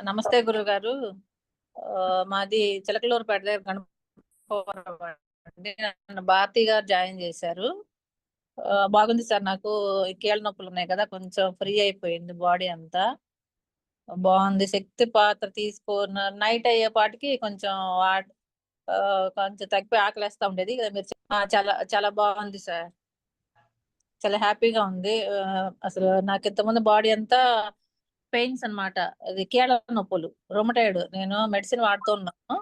నమస్తే గురుగారు. మాది చిలకలూరుపేట దగ్గర గణపవరం అండి. నన్ను భారతి గారు జాయిన్ చేశారు. బాగుంది సార్. నాకు ఈ కీళ్ళ నొప్పులు ఉన్నాయి కదా, కొంచెం ఫ్రీ అయిపోయింది బాడీ అంతా. బాగుంది. శక్తి పాత్ర తీసుకున్న నైట్ అయ్యేపాటికి కొంచెం కొంచెం తగ్గిపోయి ఆకలేస్తా ఉండేది. మీరు చాలా చాలా బాగుంది సార్. చాలా హ్యాపీగా ఉంది. అసలు నాకు ఇంతకుముందు బాడీ అంతా పెయిన్స్ అన్నమాట. అది కీళ్ళ నొప్పులు, రొమటైడ్. నేను మెడిసిన్ వాడుతున్నాను.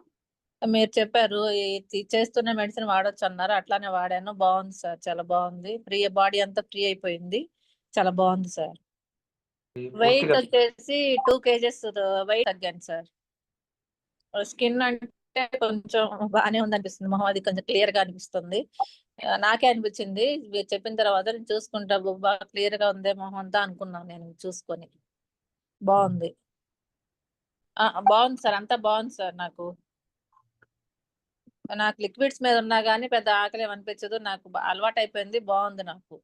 మీరు చెప్పారు ఇది చేస్తూనే మెడిసిన్ వాడొచ్చు అన్నారు. అట్లానే వాడాను. బాగుంది సార్. చాలా బాగుంది. ఫ్రీ బాడీ అంతా ఫ్రీ అయిపోయింది. చాలా బాగుంది సార్. వెయిట్ పూర్తిగా వచ్చేసి 2 kgs వెయిట్ తగ్గాను సార్. స్కిన్ అంటే కొంచెం బాగానే ఉంది అనిపిస్తుంది. మొహం అది కొంచెం క్లియర్ గా అనిపిస్తుంది. నాకే అనిపించింది. మీరు చెప్పిన తర్వాత నేను చూసుకుంటా బాగా క్లియర్ గా ఉంది మొహం అంతా అనుకున్నాను నేను చూసుకొని. బాగుంది. బాగుంది సార్. అంతా బాగుంది సార్. నాకు లిక్విడ్స్ మీద ఉన్నా గానీ పెద్ద ఆకలి అనిపించదు. నాకు అలవాటు అయిపోయింది. బాగుంది నాకు.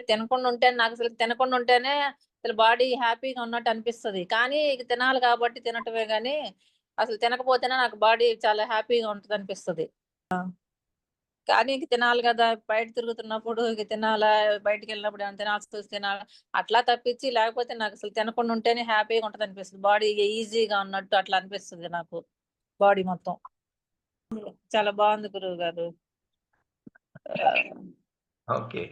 తినకుండా ఉంటే నాకు అసలు తినకుండా ఉంటేనే అసలు బాడీ హ్యాపీగా ఉన్నట్టు అనిపిస్తుంది. కానీ ఇక తినాలి కాబట్టి తినటమే గానీ అసలు తినకపోతేనే నాకు బాడీ చాలా హ్యాపీగా ఉంటుంది అనిపిస్తుంది. కానీ ఇక తినాలి కదా, బయట తిరుగుతున్నప్పుడు ఇక తినాలా, బయటికి వెళ్ళినప్పుడు ఏమైనా తినాల్సి వస్తే తినాలా, అట్లా తప్పించి లేకపోతే నాకు అసలు తినకుండా ఉంటేనే హ్యాపీగా ఉంటది అనిపిస్తుంది. బాడీ ఈజీగా ఉన్నట్టు అట్లా అనిపిస్తుంది నాకు. బాడీ మొత్తం చాలా బాగుంది గురువు గారు. ఓకే.